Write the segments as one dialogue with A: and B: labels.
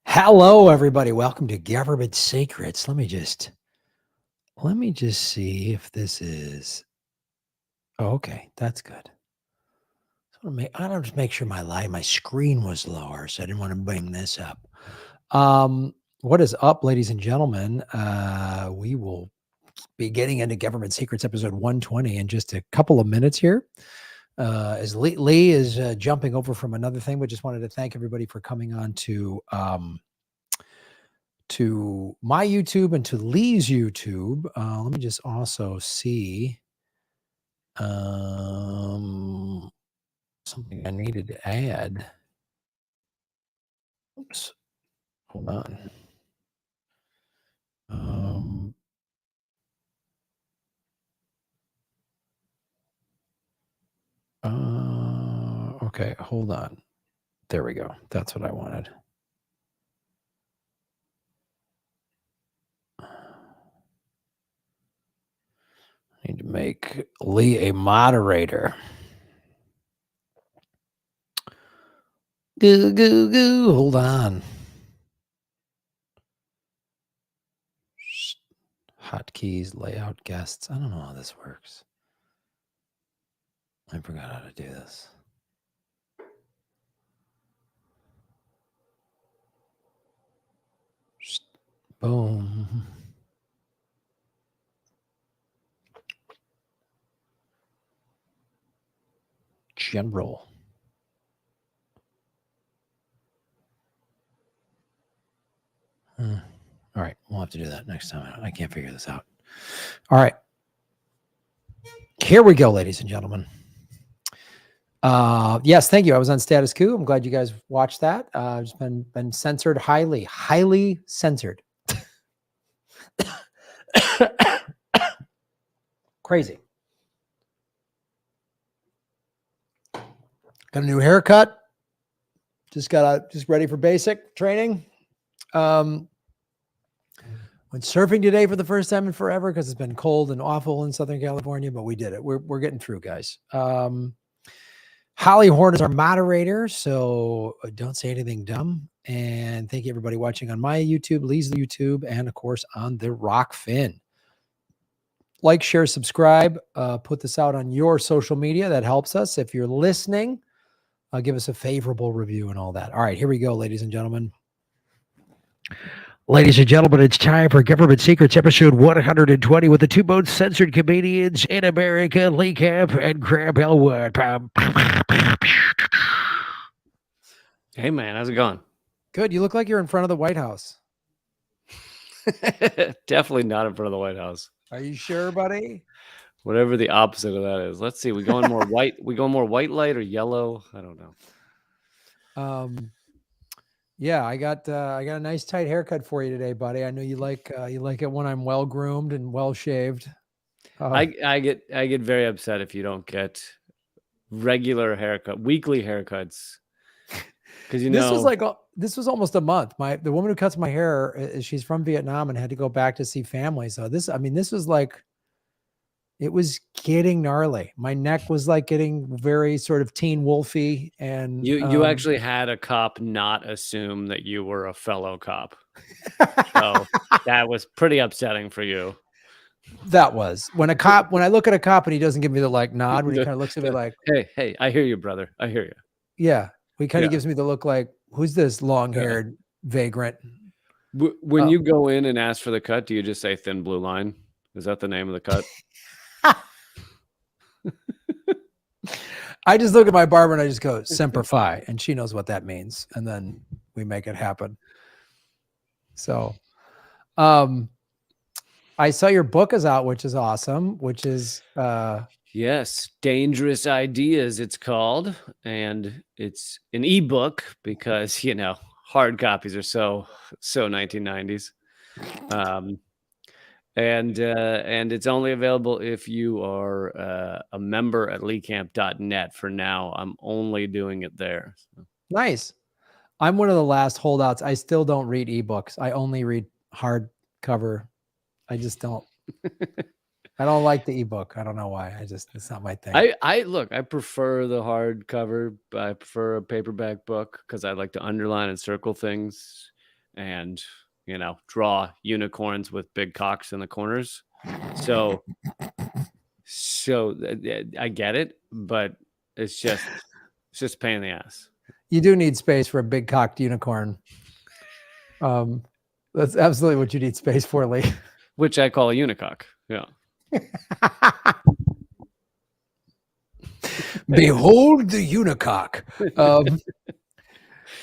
A: Hello, everybody. Welcome to Government Secrets. Let me just see if this is. Oh, okay, that's good. I don't just make sure my screen was lower, so I didn't want to bring this up. What is up, ladies and gentlemen? We will be getting into Government Secrets episode 120 in just a couple of minutes here. As Lee is jumping over from another thing, we just wanted to thank everybody for coming on to my YouTube and to Lee's YouTube. Let me just also see something I needed to add. Oops, hold on. Okay, hold on. There we go. That's what I wanted. I need to make Lee a moderator. Goo. Hold on. Hotkeys, layout, guests. I don't know how this works. I forgot how to do this. Boom. General. All right, we'll have to do that next time. I can't figure this out. All right. Here we go, ladies and gentlemen. Yes, thank you. I was on Status Quo. I'm glad you guys watched that. It's been censored, highly censored. Crazy. Got a new haircut. Just ready for basic training. Went surfing today for the first time in forever because it's been cold and awful in Southern California, but we did it. We're getting through, guys. Holly Horn is our moderator, so don't say anything dumb. And thank you, everybody watching on my YouTube, Lee's YouTube, and of course on the Rockfin. Like, share, subscribe. Put this out on your social media. That helps us. If you're listening, give us a favorable review and all that. All right, here we go, ladies and gentlemen. Ladies and gentlemen, it's time for Government Secrets episode 120 with the two most censored comedians in America, Lee Camp and Graham Elwood.
B: Hey, man, how's it going?
A: Good. You look like you're in front of the White House.
B: Definitely not in front of the White House.
A: Are you sure, buddy?
B: Whatever the opposite of that is. Let's see. We going more white? We going more white light or yellow? I don't know.
A: Yeah, I got a nice tight haircut for you today, buddy. I know you like it when I'm well groomed and well shaved.
B: I get very upset if you don't get regular weekly haircuts. Because
A: this was almost a month. The woman who cuts my hair, she's from Vietnam and had to go back to see family. So this was like, it was getting gnarly. My neck was like getting very sort of Teen Wolfy, and
B: you actually had a cop not assume that you were a fellow cop. So that was pretty upsetting for you.
A: That was when I look at a cop and he doesn't give me the nod, when he kind of looks at me like,
B: hey, I hear you, brother. I hear you.
A: Yeah. He kind of gives me the look like, who's this long-haired vagrant?
B: When you go in and ask for the cut, do you just say thin blue line? Is that the name of the cut?
A: I just look at my barber and I just go, Semper Fi, and she knows what that means. And then we make it happen. So, I saw your book is out, which is awesome, which is,
B: yes, Dangerous Ideas, it's called. And it's an ebook because, hard copies are so 1990s. And it's only available if you are a member at leecamp.net for now. I'm only doing it there. So.
A: Nice. I'm one of the last holdouts. I still don't read ebooks. I only read hardcover. I just don't. I don't like the ebook. I don't know why. It's not my thing.
B: I prefer the hardcover. I prefer a paperback book because I like to underline and circle things. and draw unicorns with big cocks in the corners. So I get it, but it's just a pain in the ass.
A: You do need space for a big cocked unicorn. That's absolutely what you need space for, Lee.
B: Which I call a unicock. Yeah.
A: Behold the unicock.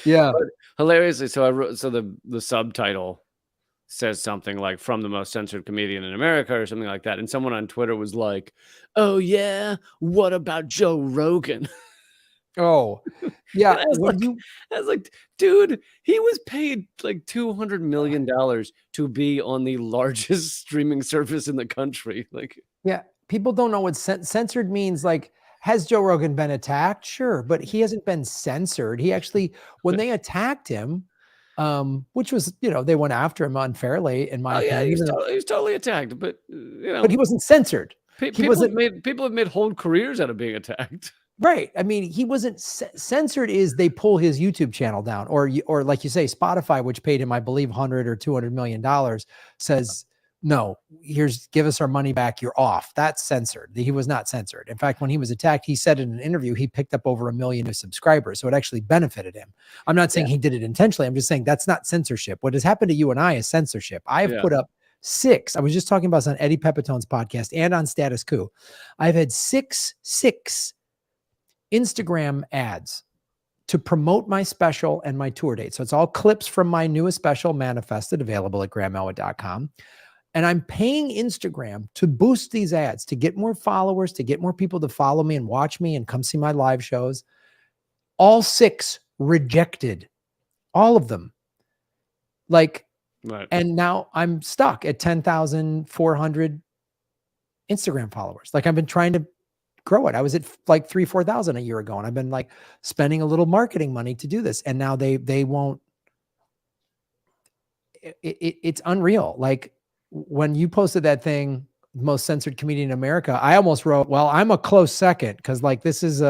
A: Yeah.
B: But hilariously, so I wrote, so the subtitle says something like "from the most censored comedian in America" or something like that, and someone on Twitter was like, "Oh yeah, what about Joe Rogan?"
A: Oh, yeah.
B: And I was like, dude, he was paid like $200 million to be on the largest streaming service in the country. Like,
A: yeah, people don't know what censored means. Like, has Joe Rogan been attacked? Sure, but he hasn't been censored. He actually, when they attacked him, which was, they went after him unfairly, in my
B: oh yeah,
A: opinion.
B: he was totally attacked, but
A: But he wasn't censored. He wasn't.
B: people have made whole careers out of being attacked.
A: Right. I mean, he wasn't censored. Is they pull his YouTube channel down, or like you say, Spotify, which paid him, I believe, $100 or $200 million, says no. Give us our money back. You're off. That's censored. He was not censored. In fact, when he was attacked, he said in an interview he picked up over 1 million new subscribers, so it actually benefited him. I'm not saying he did it intentionally. I'm just saying that's not censorship. What has happened to you and I is censorship. I have put up 6. I was just talking about this on Eddie Pepitone's podcast and on Status Quo. I've had six Instagram ads to promote my special and my tour date. So it's all clips from my newest special, Manifested, available at grahamelwood.com. And I'm paying Instagram to boost these ads, to get more followers, to get more people to follow me and watch me and come see my live shows. All 6 rejected. All of them. Like, right. And now I'm stuck at 10,400 Instagram followers. Like, I've been trying to grow it. I was at like 3,000-4,000 a year ago, and I've been like spending a little marketing money to do this. And now they won't. It's unreal. Like, when you posted that thing, most censored comedian in America, I almost wrote, well, I'm a close second, because like this is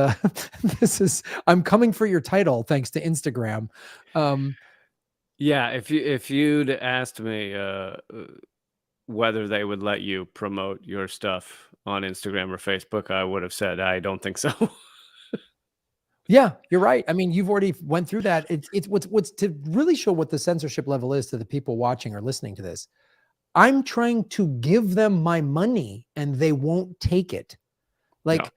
A: I'm coming for your title thanks to Instagram.
B: Yeah, if you'd asked me whether they would let you promote your stuff on Instagram or Facebook, I would have said I don't think so.
A: Yeah, you're right. I mean, you've already went through that. It's what's to really show what the censorship level is to the people watching or listening to this. I'm trying to give them my money and they won't take it. Like,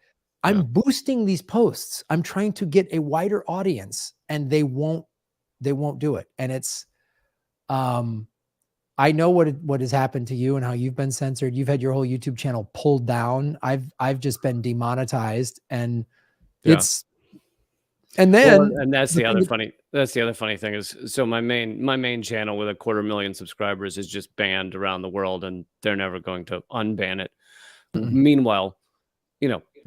A: I'm boosting these posts. I'm trying to get a wider audience and they won't do it. And it's, I know what has happened to you and how you've been censored. You've had your whole YouTube channel pulled down. I've just been demonetized, and it's, and then,
B: and that's the other funny thing is, so my main channel with 250,000 subscribers is just banned around the world, and they're never going to unban it. Mm-hmm. Meanwhile,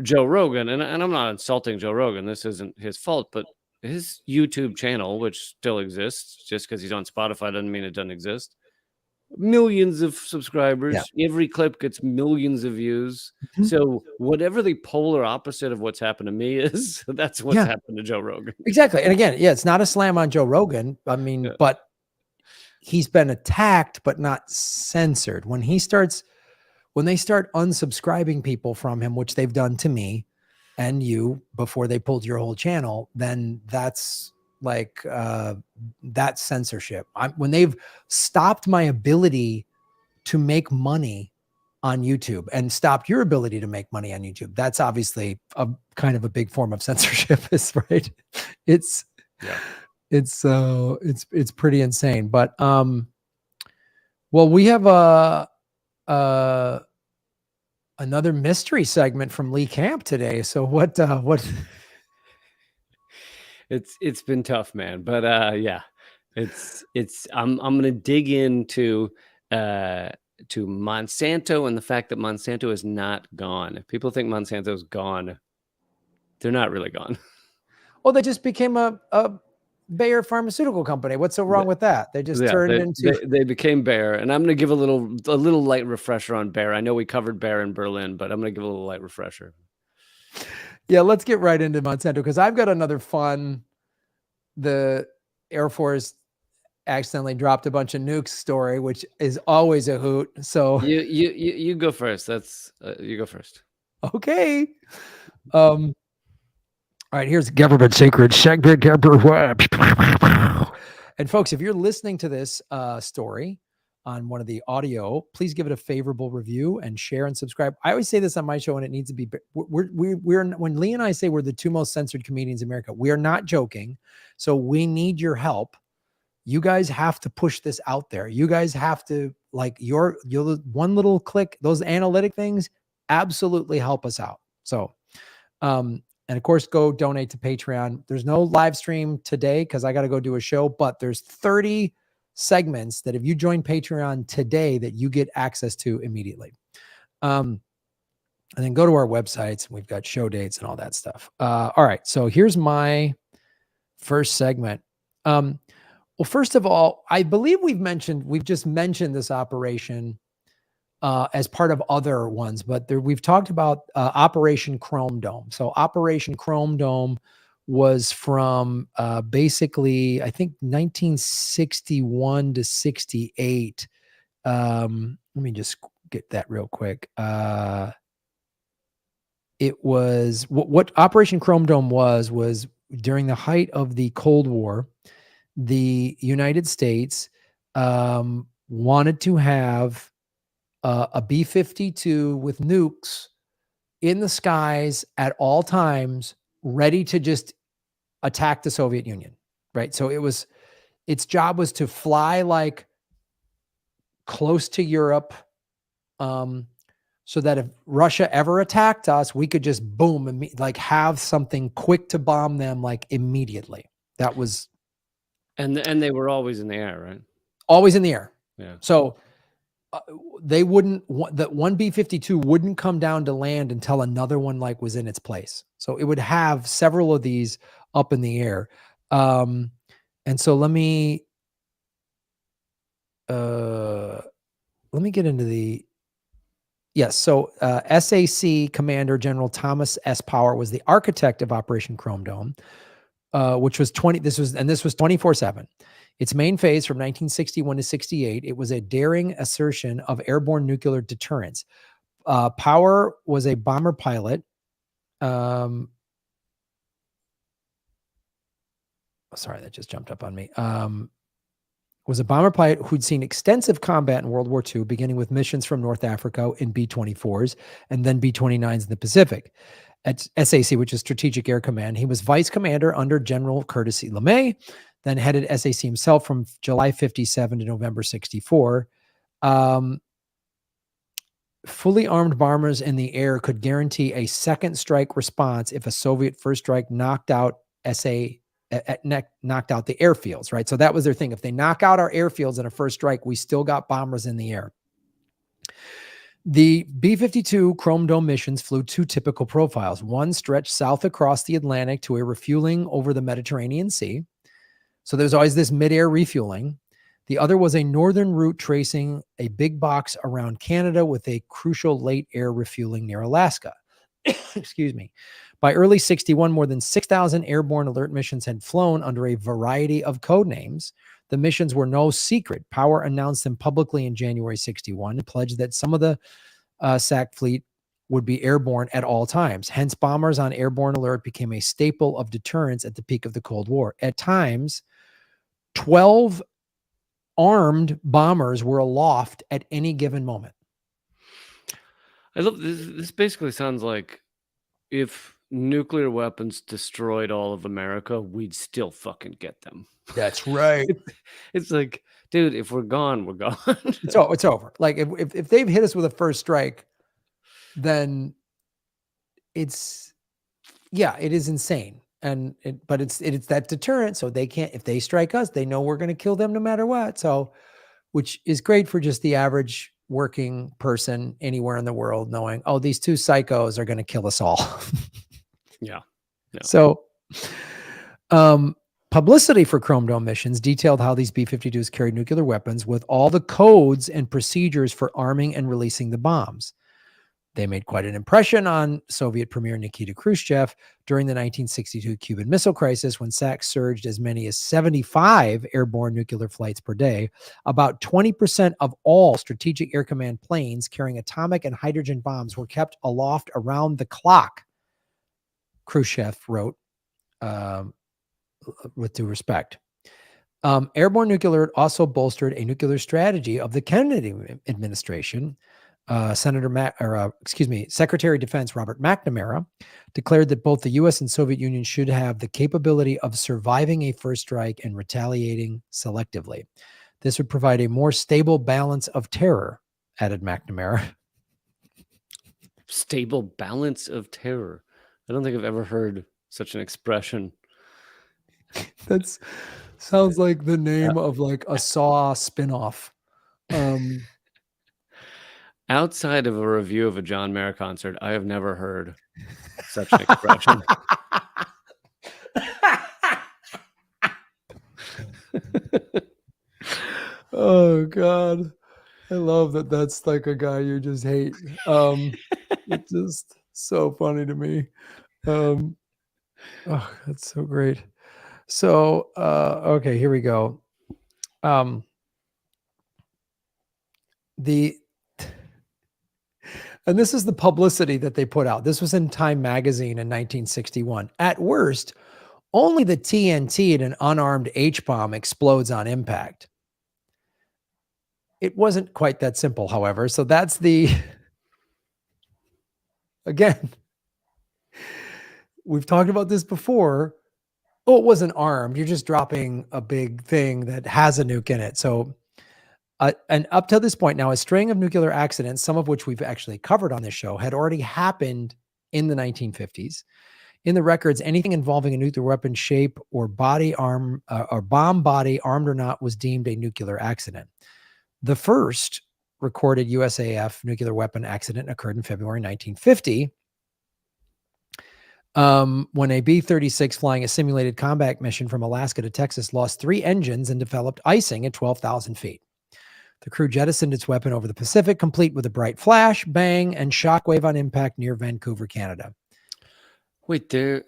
B: Joe Rogan, and I'm not insulting Joe Rogan, this isn't his fault, but his YouTube channel, which still exists, just because he's on Spotify doesn't mean it doesn't exist. Millions of subscribers. Yeah. Every clip gets millions of views. Mm-hmm. So whatever the polar opposite of what's happened to me is, that's what's happened to Joe Rogan.
A: Exactly. And again, it's not a slam on Joe Rogan. I mean, but he's been attacked, but not censored. When they start unsubscribing people from him, which they've done to me and you before they pulled your whole channel, then that's like, that's censorship. When they've stopped my ability to make money on YouTube and stopped your ability to make money on YouTube, that's obviously a kind of a big form of censorship, right? It's pretty insane. But well, we have another mystery segment from Lee Camp today. So what
B: It's been tough, man. But I'm gonna dig into Monsanto and the fact that Monsanto is not gone. If people think Monsanto's gone, they're not really gone.
A: Well, they just became a Bayer pharmaceutical company. What's so wrong with that? They just turned into
B: they became Bayer, and I'm gonna give a little light refresher on Bayer. I know we covered Bayer in Berlin, but I'm gonna give a little light refresher.
A: Yeah, let's get right into Monsanto, because I've got another fun. The Air Force accidentally dropped a bunch of nukes story, which is always a hoot. So
B: You go first. That's you go first.
A: okay. All right, here's government secret segment number one. And folks, if you're listening to this story on one of the audio, please give it a favorable review and share and subscribe. I always say this on my show, and it needs to be. We're when Lee and I say we're the two most censored comedians in America, we are not joking. So we need your help. You guys have to push this out there. You guys have to your one little click. Those analytic things absolutely help us out. So, and of course, go donate to Patreon. There's no live stream today because I got to go do a show, but there's 30 segments that if you join Patreon today that you get access to immediately. And then go to our websites. We've got show dates and all that stuff. All right. So here's my first segment. Well, first of all, I believe we've just mentioned this operation as part of other ones, but we've talked about Operation Chrome Dome. So Operation Chrome Dome was from basically, I think, 1961 to 68. Let me just get that real quick. It was what Operation Chrome Dome was during the height of the Cold War. The United States wanted to have a B-52 with nukes in the skies at all times, ready to just attack the Soviet Union, right? So its job was to fly like close to Europe, so that if Russia ever attacked us, we could just boom and have something quick to bomb them immediately. That was.
B: And they were always in the air, right?
A: Always in the air.
B: Yeah.
A: So they wouldn't. That one B-52 wouldn't come down to land until another one was in its place. So it would have several of these up in the air. And so let me get into the. Yes. So SAC Commander General Thomas S. Power was the architect of Operation Chrome Dome. Which was 24/7. Its main phase from 1961 to 68, it was a daring assertion of airborne nuclear deterrence. Power was a bomber pilot. Sorry, that just jumped up on me. Was a bomber pilot who'd seen extensive combat in World War II, beginning with missions from North Africa in B-24s and then B-29s in the Pacific. At SAC, which is Strategic Air Command, he was vice commander under General Curtis E. LeMay, then headed SAC himself from July 57 to November 64. Fully armed bombers in the air could guarantee a second strike response if a Soviet first strike knocked out the airfields, right? So that was their thing. If they knock out our airfields in a first strike, we still got bombers in the air. The B-52 Chrome Dome missions flew two typical profiles. One stretched south across the Atlantic to a refueling over the Mediterranean Sea. So there's always this mid-air refueling. The other was a northern route tracing a big box around Canada with a crucial late air refueling near Alaska. Excuse me. By early 61, more than 6,000 airborne alert missions had flown under a variety of code names. The missions were no secret. Power announced them publicly in January 61 and pledged that some of the SAC fleet would be airborne at all times. Hence, bombers on airborne alert became a staple of deterrence at the peak of the Cold War. At times, 12 armed bombers were aloft at any given moment.
B: I love this. This basically sounds like if nuclear weapons destroyed all of America, we'd still fucking get them.
A: That's right.
B: It's like, dude, if we're gone, we're gone.
A: It's over. If they've hit us with a first strike, then it is insane. But it's that deterrent. So they can't, if they strike us, they know we're going to kill them no matter what. So, which is great for just the average working person anywhere in the world, knowing, oh, these two psychos are going to kill us all.
B: Yeah.
A: So, publicity for Chrome Dome missions detailed how these B-52s carried nuclear weapons with all the codes and procedures for arming and releasing the bombs. They made quite an impression on Soviet Premier Nikita Khrushchev during the 1962 Cuban Missile Crisis, when SACs surged as many as 75 airborne nuclear flights per day. About 20% of all Strategic Air Command planes carrying atomic and hydrogen bombs were kept aloft around the clock, Khrushchev wrote, with due respect. Airborne nuclear also bolstered a nuclear strategy of the Kennedy administration. Secretary of Defense Robert McNamara declared that both the U.S. and Soviet Union should have the capability of surviving a first strike and retaliating selectively. This would provide a more stable balance of terror, added McNamara.
B: Stable balance of terror. I don't think I've ever heard such an expression.
A: That's sounds like the name of like a Saw spinoff.
B: Outside of a review of a John Mayer concert, I have never heard such an expression.
A: Oh God, I love that. That's like a guy you just hate. It's just so funny to me. Oh, that's so great. So, okay, here we go. And this is the publicity that they put out. This was in Time magazine in 1961. At worst, only the TNT in an unarmed H-bomb explodes on impact. It wasn't quite that simple, however. So that's again, we've talked about this before. Oh, it wasn't armed. You're just dropping a big thing that has a nuke in it. So, and up to this point now, a string of nuclear accidents, some of which we've actually covered on this show, had already happened in the 1950s. In the records, anything involving a nuclear weapon shape or body arm or bomb body, armed or not, was deemed a nuclear accident. The first recorded USAF nuclear weapon accident occurred in February 1950. When a B-36 flying a simulated combat mission from Alaska to Texas lost 3 engines and developed icing at 12,000 feet. The crew jettisoned its weapon over the Pacific, complete with a bright flash, bang, and shockwave on impact near Vancouver, Canada.
B: Wait, their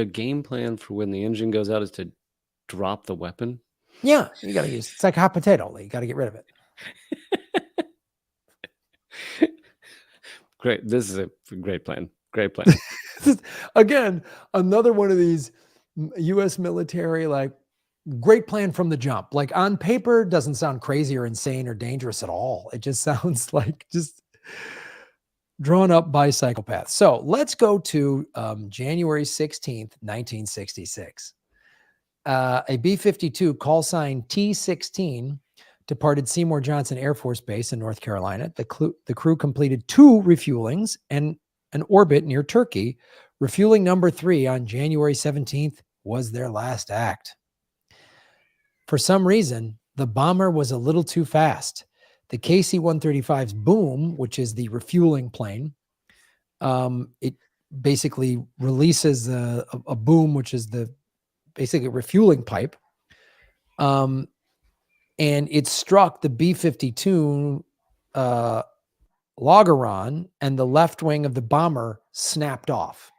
B: game plan for when the engine goes out is to drop the weapon?
A: Yeah, you got to use it's like a hot potato. You got to get rid of it.
B: Great. This is a great plan. Great plan.
A: Again, another one of these U.S. military, like, great plan from the jump. Like, on paper, doesn't sound crazy or insane or dangerous at all. It just sounds like just drawn up by psychopaths. So let's go to January 16th, 1966. A B-52 call sign T-16 departed Seymour Johnson Air Force Base in North Carolina. The crew completed 2 refuelings and an orbit near Turkey. Refueling number 3 on January 17th was their last act. For some reason, the bomber was a little too fast. The KC-135's boom, which is the refueling plane, it basically releases a boom, which is the basically refueling pipe. And it struck the B-52 Longeron, and the left wing of the bomber snapped off.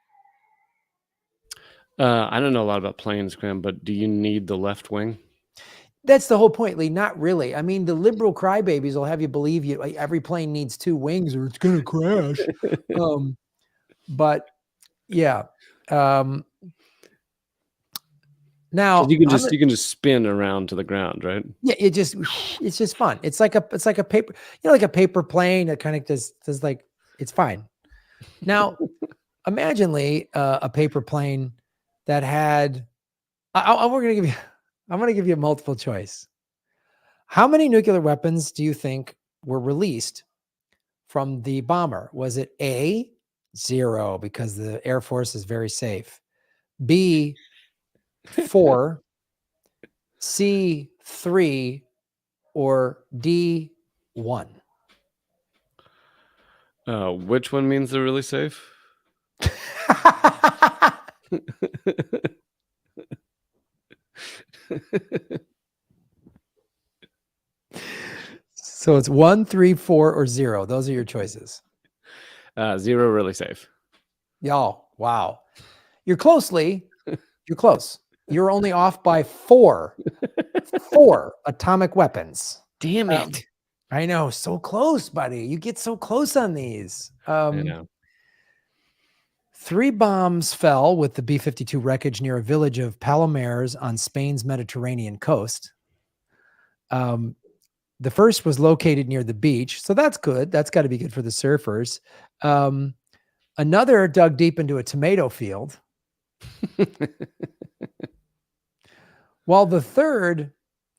B: I don't know a lot about planes, Graham, but do you need the left wing?
A: That's the whole point, Lee. Not really. I mean, the liberal crybabies will have you believe like, every plane needs 2 wings or it's going to crash. But yeah. Now
B: you can just spin around to the ground, right?
A: Yeah, it's just fun. It's like a paper, like a paper plane that kind of does like, it's fine. Now, imagine, Lee, a paper plane that had. I'm going to give you a multiple choice. How many nuclear weapons do you think were released from the bomber? Was it A, 0, because the Air Force is very safe, B, 4, C, 3, or D, 1?
B: Which one means they're really safe?
A: So it's 1, 3, 4, or 0. Those are your choices.
B: 0 really safe.
A: Y'all, wow. You're closely. You're close. You're only off by 4. 4 atomic weapons.
B: Damn it.
A: I know, so close, buddy. You get so close on these.
B: I know.
A: 3 bombs fell with the B-52 wreckage near a village of Palomares on Spain's Mediterranean coast. The first was located near the beach, so that's good. That's got to be good for the surfers. Another dug deep into a tomato field, while the third,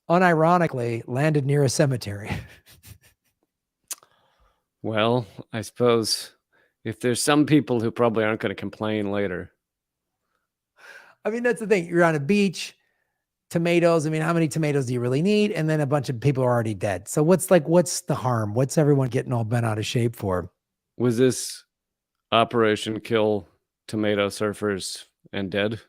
A: unironically, landed near a cemetery.
B: Well, I suppose if there's some people who probably aren't going to complain later.
A: I mean, that's the thing. You're on a beach, tomatoes. I mean, how many tomatoes do you really need? And then a bunch of people are already dead. So what's the harm? What's everyone getting all bent out of shape for?
B: Was this Operation Kill Tomato Surfers and Dead?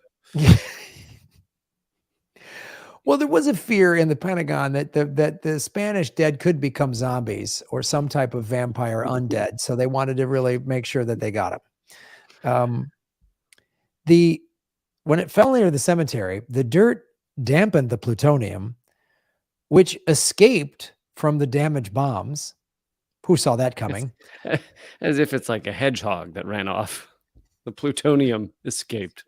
A: Well, there was a fear in the Pentagon that the Spanish dead could become zombies or some type of vampire undead. So they wanted to really make sure that they got them. When it fell near the cemetery, the dirt dampened the plutonium, which escaped from the damaged bombs. Who saw that coming?
B: As if it's like a hedgehog that ran off. The plutonium escaped.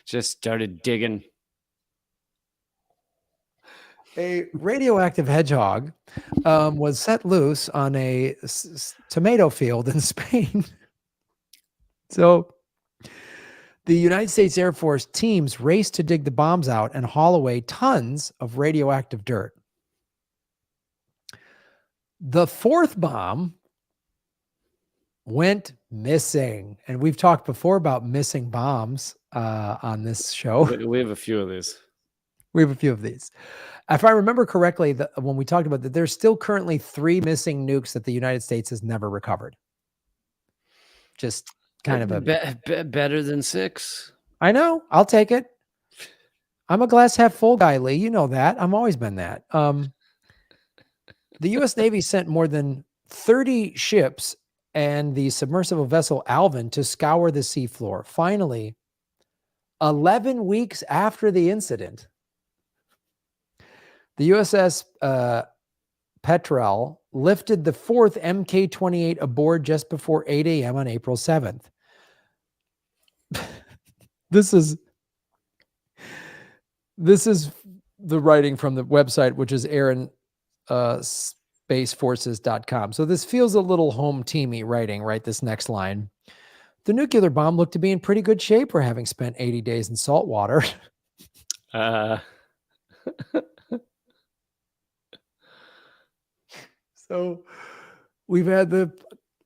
B: Just started digging.
A: A radioactive hedgehog was set loose on a tomato field in Spain. So the United States Air Force teams raced to dig the bombs out and haul away tons of radioactive dirt. The fourth bomb went missing. And we've talked before about missing bombs on this show.
B: We have a few of these.
A: We have a few of these. If I remember correctly, when we talked about that, there's still currently 3 missing nukes that the United States has never recovered. Just kind of a
B: better than 6.
A: I know. I'll take it. I'm a glass half full guy, Lee. You know that. I've always been that. The U.S. Navy sent more than 30 ships and the submersible vessel Alvin to scour the seafloor. Finally, 11 weeks after the incident, the USS Petrel lifted the 4th Mk-28 aboard just before 8 a.m. on April 7th. This is the writing from the website, which is airandSpaceforces.com. So this feels a little home teamy writing, right? This next line. The nuclear bomb looked to be in pretty good shape for having spent 80 days in salt water. So we've had the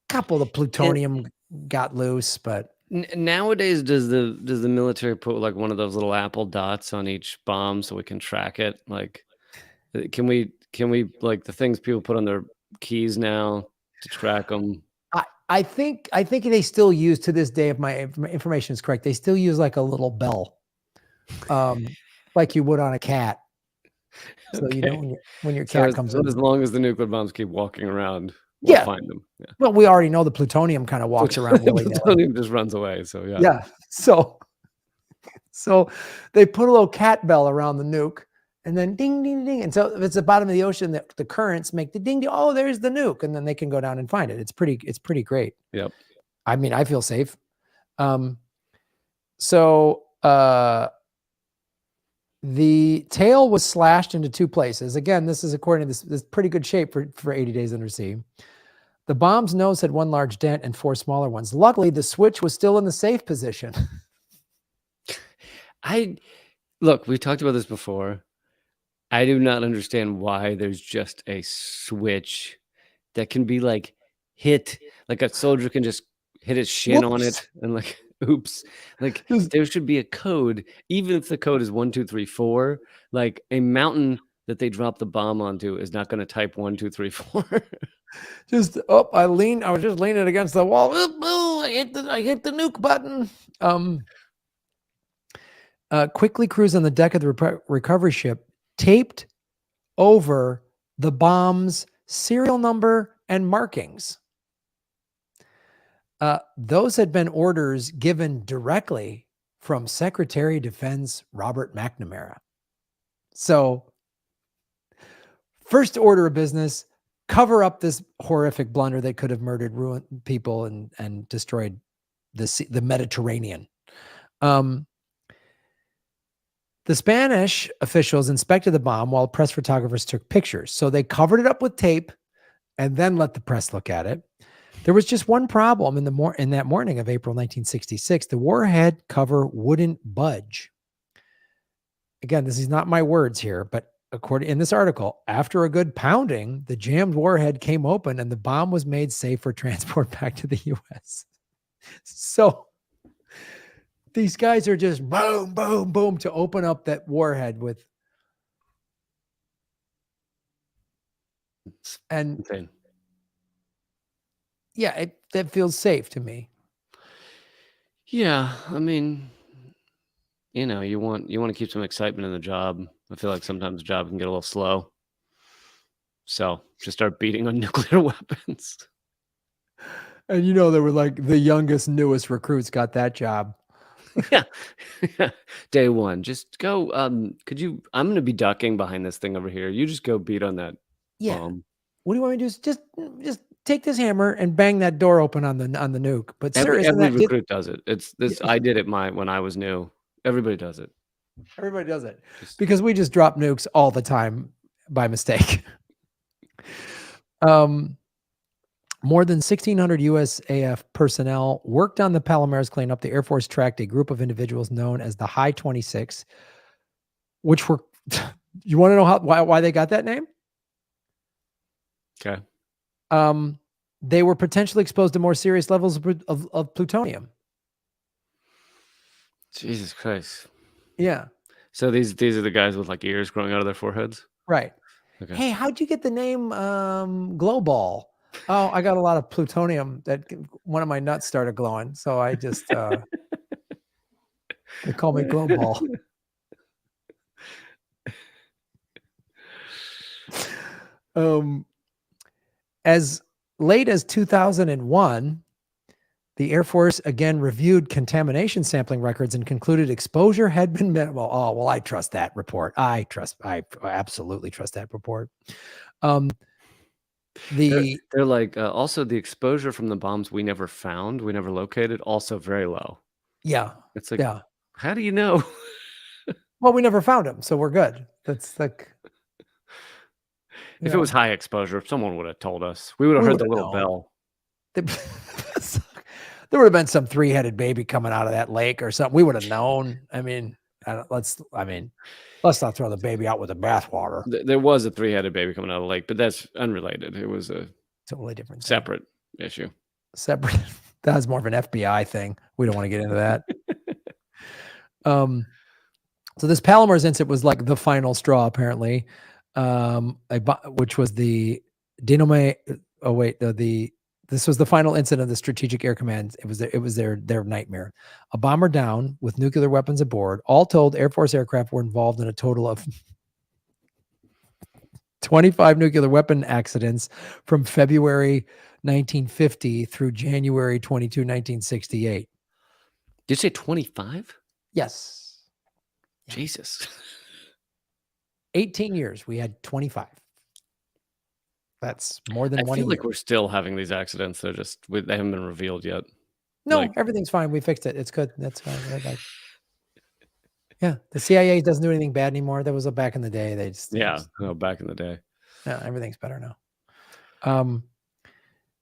A: couple of plutonium got loose, but
B: nowadays does the military put like one of those little Apple dots on each bomb so we can track it? Like, can we like the things people put on their keys now to track them?
A: I think they still use, to this day, if my information is correct, they still use like a little bell, like you would on a cat. So
B: Okay.
A: you know when your cat comes in.
B: As long as the nuclear bombs keep walking around, we'll find them. Yeah.
A: Well, we already know the plutonium kind of walks around.
B: The plutonium just runs away. So yeah.
A: Yeah. So they put a little cat bell around the nuke, and then ding, ding, ding. And so if it's the bottom of the ocean, the currents make the ding, ding. Oh, there's the nuke, and then they can go down and find it. It's pretty great.
B: Yep.
A: I mean, I feel safe. The tail was slashed into 2 places. Again, this is according to this pretty good shape for 80 days under sea. The bomb's nose had 1 large dent and 4 smaller ones. Luckily, the switch was still in the safe position.
B: Look, we talked about this before. I do not understand why there's just a switch that can be like hit, like a soldier can just hit his shin on it and like, oops. Like there should be a code, even if the code is 1, 2, 3, 4. Like a mountain that they drop the bomb onto is not going to type 1, 2, 3, 4.
A: I was just leaning against the wall. I hit the nuke button. Quickly crews on the deck of the recovery ship taped over the bomb's serial number and markings. Those had been orders given directly from Secretary of Defense Robert McNamara. So, first order of business, cover up this horrific blunder that could have murdered, ruined people, and destroyed the Mediterranean. The Spanish officials inspected the bomb while press photographers took pictures. So they covered it up with tape and then let the press look at it. There was just one problem in that morning of April 1966. The warhead cover wouldn't budge. Again, this is not my words here, but according in this article, after a good pounding, the jammed warhead came open and the bomb was made safe for transport back to the U.S. So these guys are just boom, boom, boom to open up that warhead with. And
B: Insane.
A: Yeah, that feels safe to me.
B: Yeah, I mean, you want to keep some excitement in the job. I feel like sometimes the job can get a little slow. So just start beating on nuclear weapons.
A: And they were like the youngest, newest recruits got that job.
B: Yeah. Day one. Just go. I'm going to be ducking behind this thing over here. You just go beat on that bomb.
A: What do you want me to do? Just take this hammer and bang that door open on the nuke. But sir,
B: Every recruit does it. It's this. I did it when I was new. Everybody does it.
A: Everybody does it because we just drop nukes all the time by mistake. More than 1,600 USAF personnel worked on the Palomares cleanup. The Air Force tracked a group of individuals known as the High 26, which were. You want to know why they got that name?
B: Okay.
A: They were potentially exposed to more serious levels of plutonium.
B: Jesus Christ.
A: Yeah.
B: So these are the guys with like ears growing out of their foreheads?
A: Right.
B: Okay.
A: Hey, how'd you get the name Glowball? Oh, I got a lot of plutonium that one of my nuts started glowing. So I just, they call me Glowball. As late as 2001, the Air Force again reviewed contamination sampling records and concluded exposure had been minimal. Oh, well, I trust that report. I absolutely trust that report.
B: They're like, also the exposure from the bombs we never located, also very low.
A: Yeah.
B: It's like, how do you know?
A: Well, we never found them, so we're good. That's like.
B: If it was high exposure, someone would have told us. We would have heard the little bell.
A: There would have been some three-headed baby coming out of that lake or something. We would have known. I mean, let's not throw the baby out with the bathwater.
B: There was a three-headed baby coming out of the lake, but that's unrelated. It was a
A: totally different,
B: separate issue.
A: Separate. That was more of an FBI thing. We don't want to get into that. So this Palomares incident was like the final straw, apparently. Which was the Dinome. Oh wait, this was the final incident of the Strategic Air Command. It was their nightmare. A bomber down with nuclear weapons aboard. All told, Air Force aircraft were involved in a total of 25 nuclear weapon accidents from February 1950 through January 22, 1968.
B: Did you say 25?
A: Yes.
B: Jesus.
A: 18 years, we had 25. That's more than one.
B: I feel like we're still having these accidents. They haven't been revealed yet.
A: No, everything's fine. We fixed it. It's good. That's fine. Yeah, the CIA doesn't do anything bad anymore. That was back in the day.
B: Back in the day.
A: Yeah, everything's better now.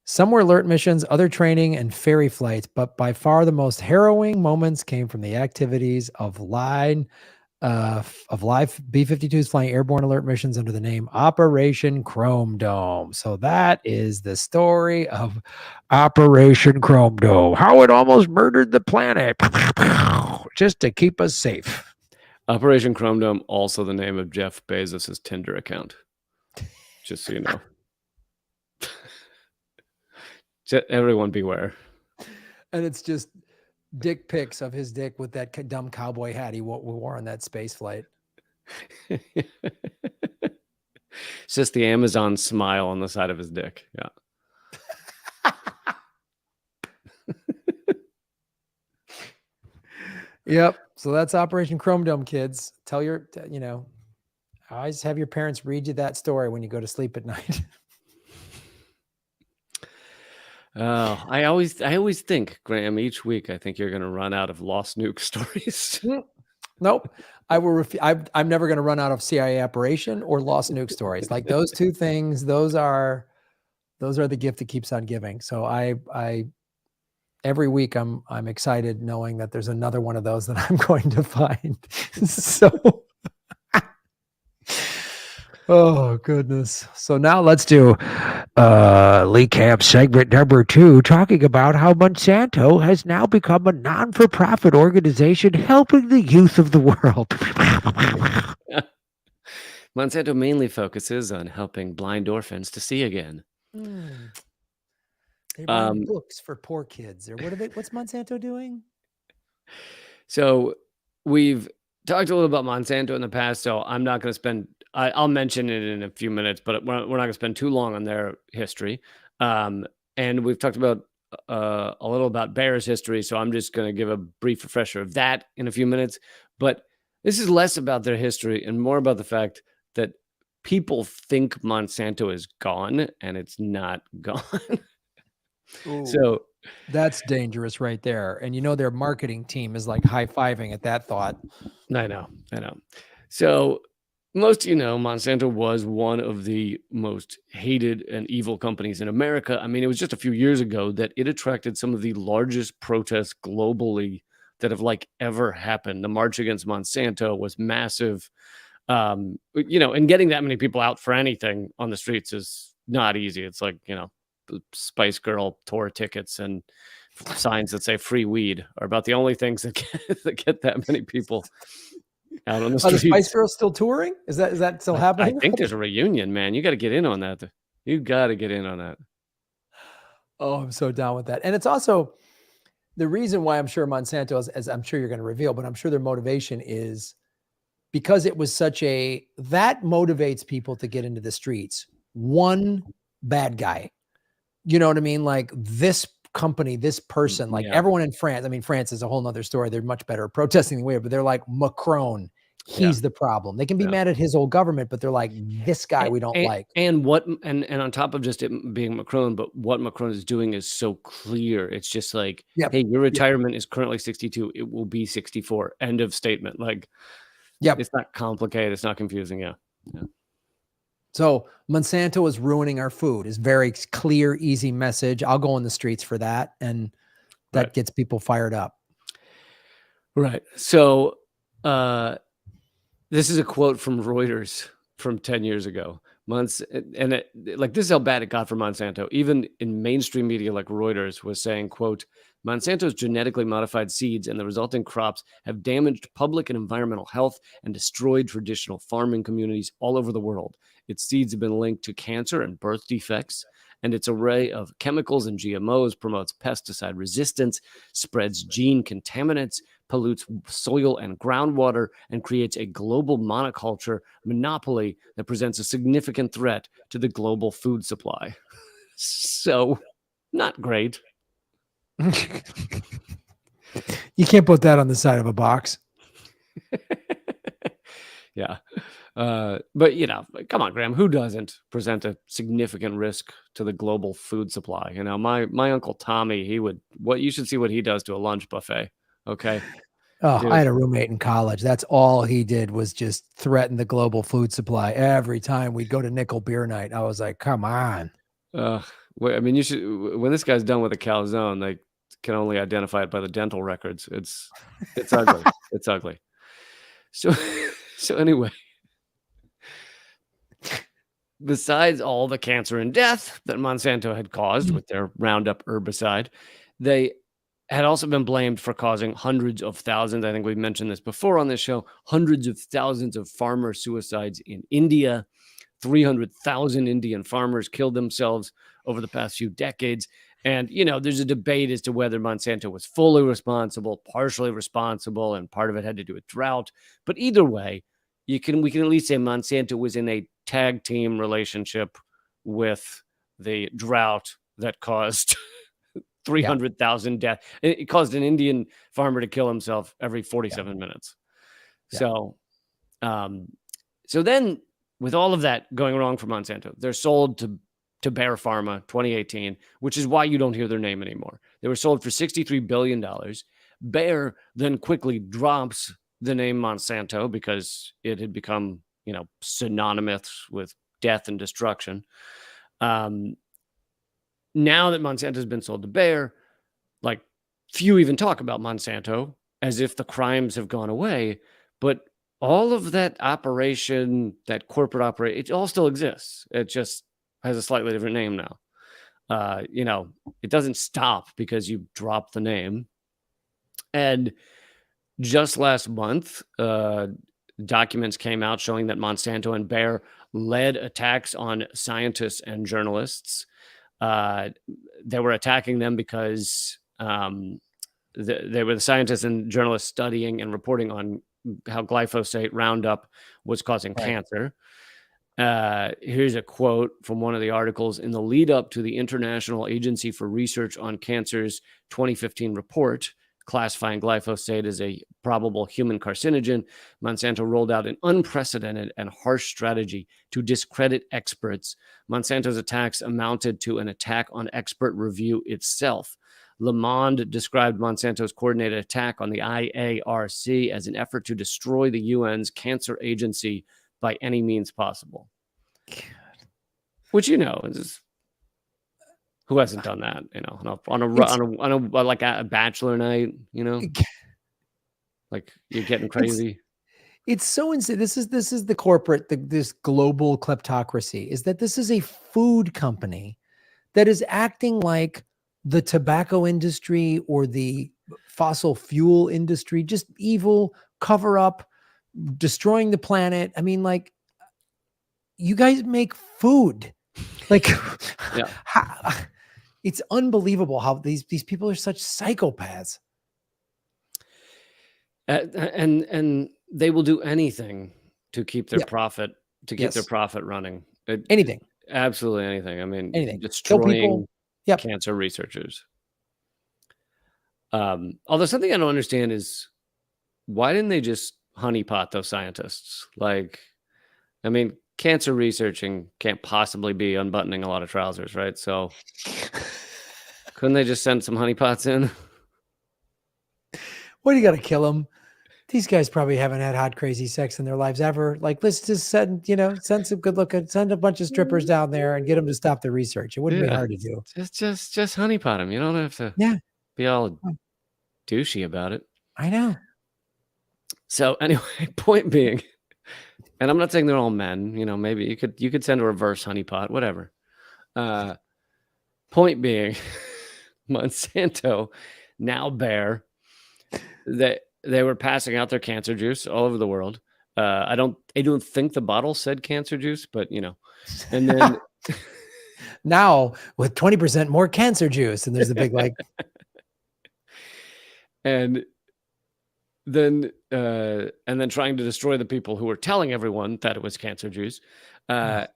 A: Some were alert missions, other training, and ferry flights, but by far the most harrowing moments came from the activities of live B-52s flying airborne alert missions under the name Operation Chrome Dome. So that is the story of Operation Chrome Dome, how it almost murdered the planet just to keep us safe.
B: Operation Chrome Dome, also the name of Jeff Bezos' Tinder account. Just so you know. Everyone beware.
A: And it's just dick pics of his dick with that dumb cowboy hat he wore on that space flight.
B: It's just the Amazon smile on the side of his dick. Yeah.
A: Yep. So that's Operation Chrome Dome, kids. Always have your parents read you that story when you go to sleep at night.
B: Oh, I always think, Graham, each week I think you're going to run out of lost nuke stories.
A: Nope. I'm never going to run out of CIA operation or lost nuke stories. Like those two things, those are the gift that keeps on giving. So I every week I'm excited knowing that there's another one of those that I'm going to find. So oh goodness. So now let's do Lee Camp segment number 2, talking about how Monsanto has now become a non-for-profit organization helping the youth of the world.
B: Monsanto mainly focuses on helping blind orphans to see again.
A: They write books for poor kids, or what's Monsanto doing?
B: So we've talked a little about Monsanto in the past, so I'm not going to spend. I'll mention it in a few minutes, but we're not going to spend too long on their history. And we've talked about a little about Bayer's history, so I'm just going to give a brief refresher of that in a few minutes. But this is less about their history and more about the fact that people think Monsanto is gone, and it's not gone. So
A: that's dangerous right there. And their marketing team is like high-fiving at that thought.
B: I know. So most Monsanto was one of the most hated and evil companies in America. I mean, it was just a few years ago that it attracted some of the largest protests globally that have ever happened. The March Against Monsanto was massive. And getting that many people out for anything on the streets is not easy. It's like, the Spice Girl tour tickets and signs that say free weed are about the only things that get that many people out on the streets.
A: Are the Spice Girls still touring? Is that still happening?
B: I think there's a reunion, man. You got to get in on that. You got to get in on that.
A: Oh, I'm so down with that. And it's also the reason why I'm sure Monsanto, as I'm sure you're going to reveal, but I'm sure their motivation is because it was that motivates people to get into the streets. One bad guy. You know what I mean? Like this company, this person, everyone in France. I mean, France is a whole nother story. They're much better at protesting than we are, but they're like Macron. He's the problem. They can be mad at his old government, but they're like, this guy we don't like.
B: And on top of just it being Macron, but what Macron is doing is so clear. It's just like, hey, your retirement is currently 62. It will be 64. End of statement. It's not complicated. It's not confusing. Yeah.
A: So Monsanto is ruining our food is very clear, easy message. I'll go on the streets for that. And that gets people fired up.
B: Right. So this is a quote from Reuters from 10 years ago. This is how bad it got for Monsanto. Even in mainstream media like Reuters was saying, quote, Monsanto's genetically modified seeds and the resulting crops have damaged public and environmental health and destroyed traditional farming communities all over the world. Its seeds have been linked to cancer and birth defects, and its array of chemicals and GMOs promotes pesticide resistance, spreads gene contaminants, pollutes soil and groundwater, and creates a global monoculture monopoly that presents a significant threat to the global food supply. So, not great.
A: You can't put that on the side of a box.
B: Yeah. But come on, Graham, who doesn't present a significant risk to the global food supply? My Uncle Tommy, you should see what he does to a lunch buffet. Okay.
A: Oh, dude. I had a roommate in college. That's all he did was just threaten the global food supply. Every time we'd go to nickel beer night, I was like, come on.
B: I mean, you should, when this guy's done with a calzone, they can only identify it by the dental records. It's ugly. It's ugly. So anyway, besides all the cancer and death that Monsanto had caused with their Roundup herbicide, they had also been blamed for causing hundreds of thousands. I think we've mentioned this before on this show, hundreds of thousands of farmer suicides in India. 300,000 Indian farmers killed themselves over the past few decades. And, there's a debate as to whether Monsanto was fully responsible, partially responsible, and part of it had to do with drought. But either way, we can at least say Monsanto was in a tag team relationship with the drought that caused 300,000 deaths. It caused an Indian farmer to kill himself every 47 minutes.
A: Yeah.
B: So, so then with all of that going wrong for Monsanto, they're sold to Bayer Pharma 2018, which is why you don't hear their name anymore. They were sold for $63 billion. Bayer then quickly drops the name Monsanto because it had become, synonymous with death and destruction. Now that Monsanto has been sold to Bayer, like, few even talk about Monsanto as if the crimes have gone away, but all of that operation, that corporate operation, it all still exists. It just has a slightly different name now. It doesn't stop because you drop the name. And just last month, documents came out showing that Monsanto and Bayer led attacks on scientists and journalists. They were attacking them because they were the scientists and journalists studying and reporting on how glyphosate Roundup was causing cancer. Here's a quote from one of the articles. In the lead up to the International Agency for Research on Cancer's 2015 report classifying glyphosate as a probable human carcinogen, Monsanto rolled out an unprecedented and harsh strategy to discredit experts. Monsanto's attacks amounted to an attack on expert review itself. Le Monde described Monsanto's coordinated attack on the IARC as an effort to destroy the UN's cancer agency by any means possible. God. Which, is, who hasn't done that? On a like a bachelor night, like you're getting crazy.
A: It's so insane. This is the corporate, this global kleptocracy. Is that this is a food company that is acting like the tobacco industry or the fossil fuel industry, just evil, cover up, destroying the planet. I mean, like, you guys make food. Like, it's unbelievable how these people are such psychopaths.
B: And they will do anything to keep their profit, their profit running.
A: Anything.
B: Absolutely anything. I mean,
A: anything.
B: Destroying cancer researchers. Although something I don't understand is, why didn't they just honeypot those scientists? Like, I mean, cancer researching can't possibly be unbuttoning a lot of trousers, right? So couldn't they just send some honeypots in?
A: What do you got to kill them? These guys probably haven't had hot, crazy sex in their lives ever. Like, let's just send some good looking, send a bunch of strippers down there and get them to stop the research. It wouldn't be hard to do.
B: Just honeypot them. You don't have to be all douchey about it.
A: I know.
B: So anyway, point being, and I'm not saying they're all men, maybe you could send a reverse honeypot, whatever. Point being, Monsanto, now Bayer, they were passing out their cancer juice all over the world. I don't think the bottle said cancer juice, but and then
A: now with 20% more cancer juice, and there's a big like,
B: and then trying to destroy the people who were telling everyone that it was cancer juice. But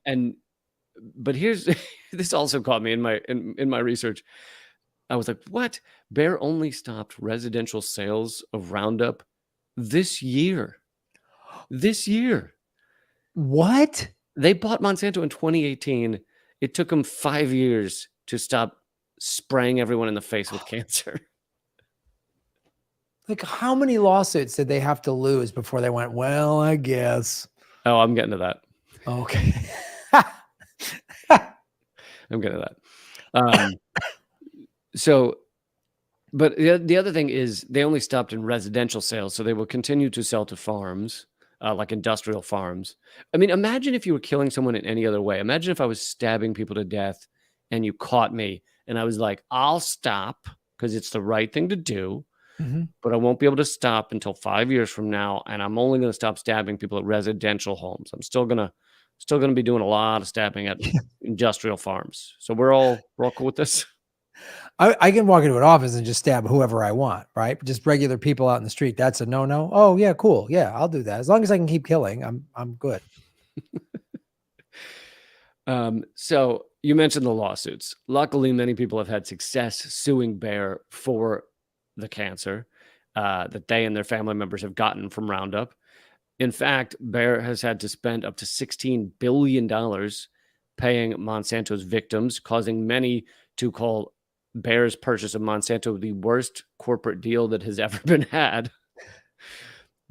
B: here's this also caught me in my research. I was like, what? Bayer only stopped residential sales of Roundup this year. This year.
A: What?
B: They bought Monsanto in 2018. It took them 5 years to stop spraying everyone in the face with cancer.
A: Like, how many lawsuits did they have to lose before they went, well, I guess?
B: Oh, I'm getting to that.
A: Okay.
B: I'm getting to that. So, but the other thing is they only stopped in residential sales, so they will continue to sell to farms, like industrial farms. I mean, imagine if you were killing someone in any other way. Imagine if I was stabbing people to death and you caught me and I was like, I'll stop because it's the right thing to do, but I won't be able to stop until 5 years from now, and I'm only going to stop stabbing people at residential homes. I'm still gonna be doing a lot of stabbing at industrial farms. So we're all cool with this.
A: I can walk into an office and just stab whoever I want, right? Just regular people out in the street. That's a no-no. Oh yeah, cool. Yeah, I'll do that. As long as I can keep killing, I'm good.
B: So you mentioned the lawsuits. Luckily, many people have had success suing Bayer for the cancer that they and their family members have gotten from Roundup. In fact, Bayer has had to spend up to $16 billion paying Monsanto's victims, causing many to call Bayer's purchase of Monsanto the worst corporate deal that has ever been had.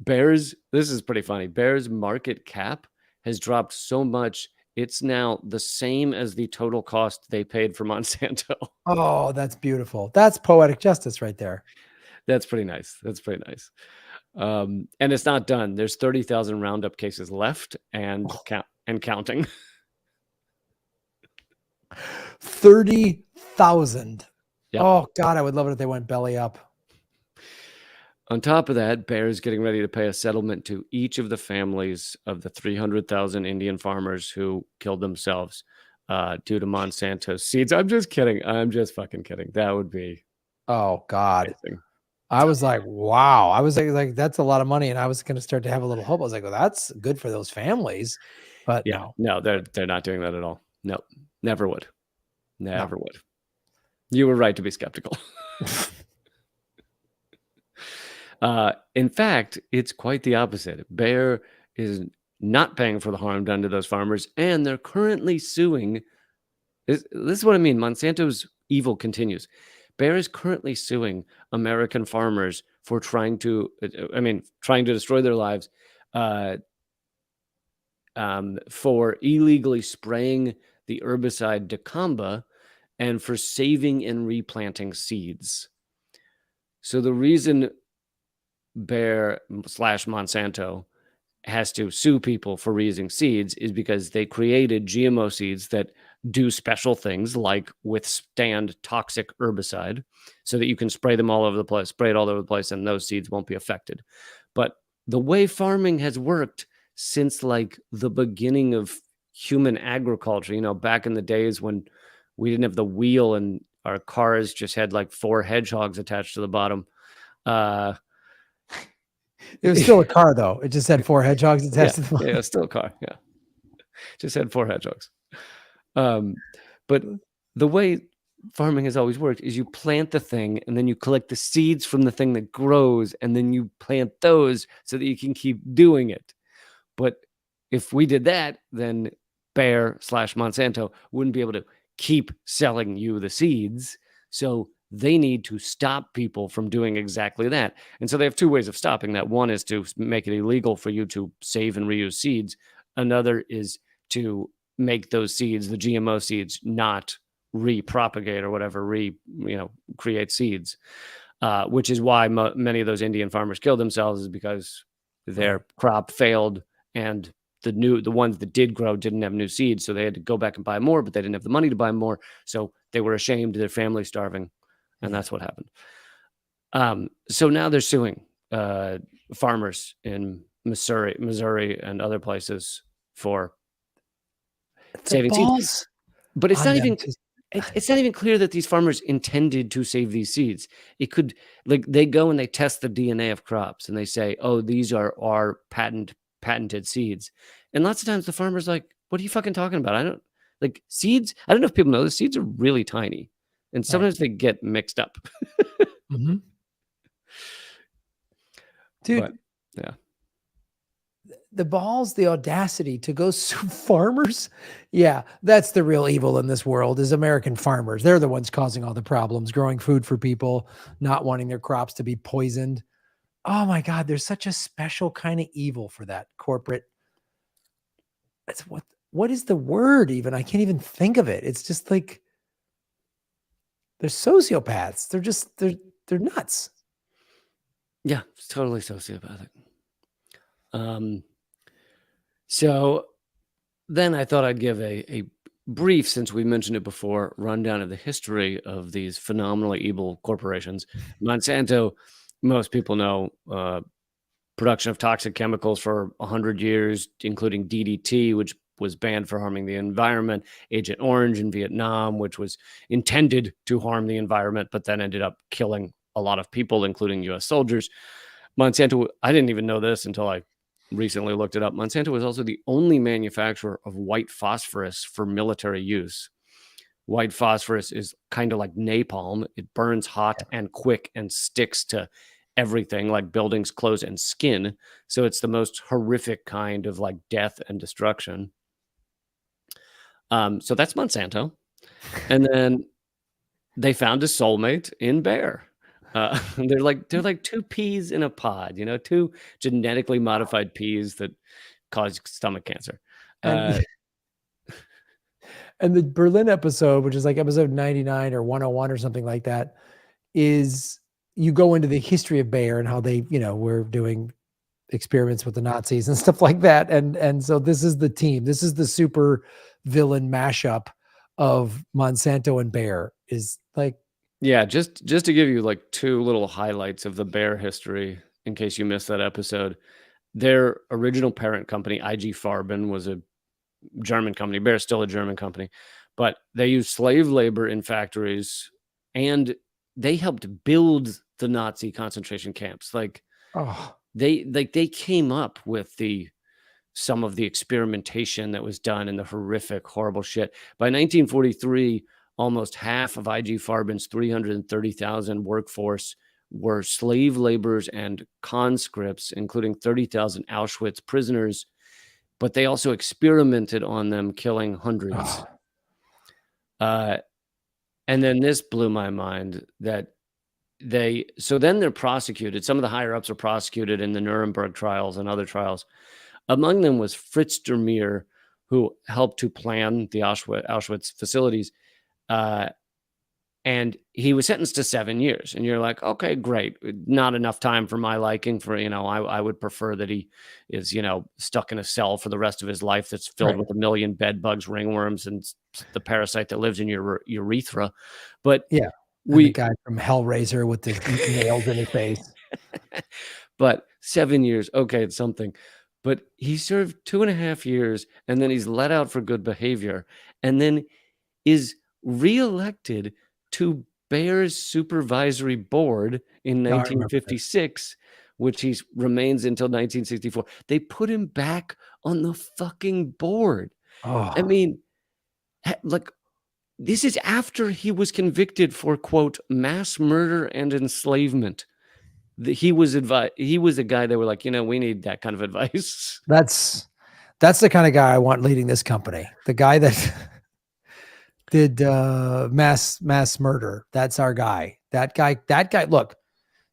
B: This is pretty funny. Bayer's market cap has dropped so much, it's now the same as the total cost they paid for Monsanto.
A: Oh, that's beautiful. That's poetic justice right there.
B: That's pretty nice. That's pretty nice. And it's not done. There's 30,000 Roundup cases left and counting.
A: 30,000.
B: Yep.
A: Oh God, I would love it if they went belly up.
B: On top of that, Bayer is getting ready to pay a settlement to each of the families of the 300,000 Indian farmers who killed themselves due to Monsanto seeds. I'm just kidding. I'm just fucking kidding. That would be.
A: Oh God.
B: Amazing.
A: I was like, wow. I was like, that's a lot of money. And I was going to start to have a little hope. I was like, well, that's good for those families. But
B: yeah, no, they're not doing that at all. No, never would. Never would. You were right to be skeptical. In fact, it's quite the opposite. Bayer is not paying for the harm done to those farmers, and they're currently suing. This is what I mean. Monsanto's evil continues. Bayer is currently suing American farmers for trying to destroy their lives for illegally spraying the herbicide dicamba and for saving and replanting seeds. So the reason Bayer / Monsanto has to sue people for reusing seeds is because they created GMO seeds that do special things like withstand toxic herbicide so that you can spray them all over the place, spray it all over the place, and those seeds won't be affected. But the way farming has worked since like the beginning of human agriculture, back in the days when we didn't have the wheel and our cars just had like 4 hedgehogs attached to the bottom.
A: It was still a car, though. It just had 4 hedgehogs attached to the bottom.
B: Yeah, still a car. Yeah, just had 4 hedgehogs. But the way farming has always worked is you plant the thing and then you collect the seeds from the thing that grows and then you plant those so that you can keep doing it. But if we did that, then Bayer / Monsanto wouldn't be able to keep selling you the seeds. So they need to stop people from doing exactly that. And so they have 2 ways of stopping that. One is to make it illegal for you to save and reuse seeds. Another is to make those seeds, the GMO seeds, not repropagate or whatever, create seeds, which is why many of those Indian farmers killed themselves, is because their crop failed and the ones that did grow didn't have new seeds. So they had to go back and buy more, but they didn't have the money to buy more. So they were ashamed, their family starving. And that's what happened. So now they're suing farmers in Missouri and other places for saving seeds. But it's not even clear that these farmers intended to save these seeds. It could, like, they go and they test the DNA of crops and they say, oh, these are our patented seeds. And lots of times the farmer's like, what are you fucking talking about? Seeds. I don't know if people know this. Seeds are really tiny. And sometimes they get mixed up.
A: Mm-hmm. Dude,
B: but, yeah.
A: The balls, the audacity to go sue farmers. Yeah, that's the real evil in this world, is American farmers. They're the ones causing all the problems, growing food for people, not wanting their crops to be poisoned. Oh my God, there's such a special kind of evil for that corporate. That's what is the word even? I can't even think of it. It's just like, they're sociopaths. They're nuts.
B: Yeah, it's totally sociopathic. So then I thought I'd give a brief, since we mentioned it before, rundown of the history of these phenomenally evil corporations. Monsanto, most people know, production of toxic chemicals for 100 years, including DDT, which was banned for harming the environment. Agent Orange in Vietnam, which was intended to harm the environment, but then ended up killing a lot of people, including U.S. soldiers. Monsanto, I didn't even know this until I recently looked it up. Monsanto was also the only manufacturer of white phosphorus for military use. White phosphorus is kind of like napalm. It burns hot and quick and sticks to everything like buildings, clothes, and skin. So it's the most horrific kind of like death and destruction. So that's Monsanto. And then they found a soulmate in Bayer. They're like two peas in a pod, two genetically modified peas that cause stomach cancer.
A: And and the Berlin episode, which is like episode 99 or 101 or something like that, is you go into the history of Bayer and how they, were doing experiments with the Nazis and stuff like that. And so this is the team. This is the super villain mashup of Monsanto and Bayer. Is like,
B: yeah, just to give you like two little highlights of the Bayer history in case you missed that episode. Their original parent company, IG Farben, was a German company. Bayer's still a German company, but they used slave labor in factories, and they helped build the Nazi concentration camps. Like, they came up with some of the experimentation that was done and the horrific, horrible shit. By 1943, almost half of IG Farben's 330,000 workforce were slave laborers and conscripts, including 30,000 Auschwitz prisoners. But they also experimented on them, killing hundreds. And then this blew my mind that then they're prosecuted. Some of the higher ups are prosecuted in the Nuremberg trials and other trials. Among them was Fritz Dermier, who helped to plan the Auschwitz facilities. And he was sentenced to 7 years. And you're like, okay, great. Not enough time for my liking for, I would prefer that he is, stuck in a cell for the rest of his life that's filled with 1 million bed bugs, ringworms, and the parasite that lives in your urethra. But
A: yeah, the guy from Hellraiser with the nails in his face.
B: But 7 years, okay, it's something. But he served 2.5 years, and then he's let out for good behavior, and then is reelected to Bayer's supervisory board in 1956, which he remains until 1964. They put him back on the fucking board. I mean, like, this is after he was convicted for, quote, mass murder and enslavement. He was a guy that were like, we need that kind of advice.
A: That's the kind of guy I want leading this company. The guy that did mass murder. That's our guy. That guy. Look,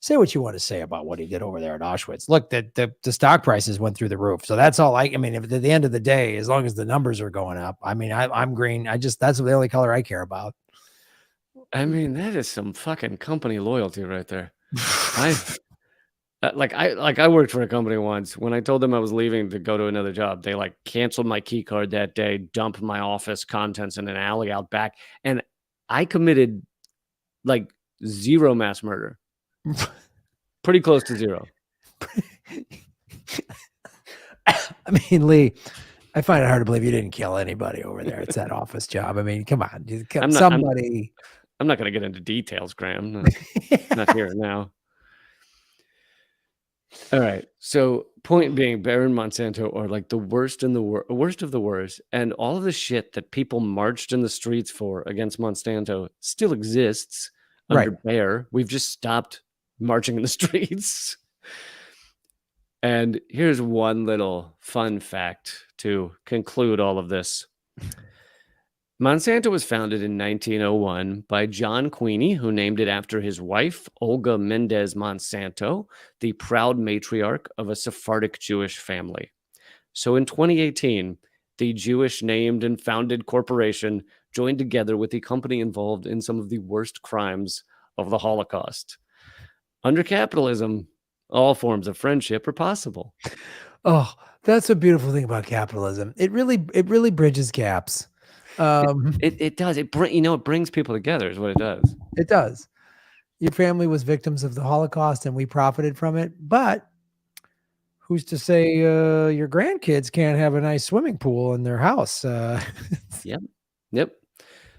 A: say what you want to say about what he did over there at Auschwitz. Look, the stock prices went through the roof. So that's all. I mean, if at the end of the day, as long as the numbers are going up, I mean, I'm green. That's the only color I care about.
B: I mean, that is some fucking company loyalty right there. I worked for a company once. When I told them I was leaving to go to another job, they like canceled my key card that day, dumped my office contents in an alley out back, and I committed like 0 mass murder. Pretty close to 0.
A: I mean, Lee, I find it hard to believe you didn't kill anybody over there. It's that office job. I mean, come on, I'm not
B: going to get into details, Graham. Not here now. All right. So point being, Bayer and Monsanto are like the worst of the worst. And all of the shit that people marched in the streets for against Monsanto still exists under Bayer. We've just stopped marching in the streets. And here's one little fun fact to conclude all of this. Monsanto was founded in 1901 by John Queeny, who named it after his wife, Olga Mendez Monsanto, the proud matriarch of a Sephardic Jewish family. So in 2018, the Jewish named and founded corporation joined together with the company involved in some of the worst crimes of the Holocaust. Under capitalism, all forms of friendship are possible.
A: Oh, that's a beautiful thing about capitalism. It really bridges gaps.
B: It does. It brings people together is what it does.
A: It does. Your family was victims of the Holocaust and we profited from it, but who's to say your grandkids can't have a nice swimming pool in their house?
B: Yep. Yep.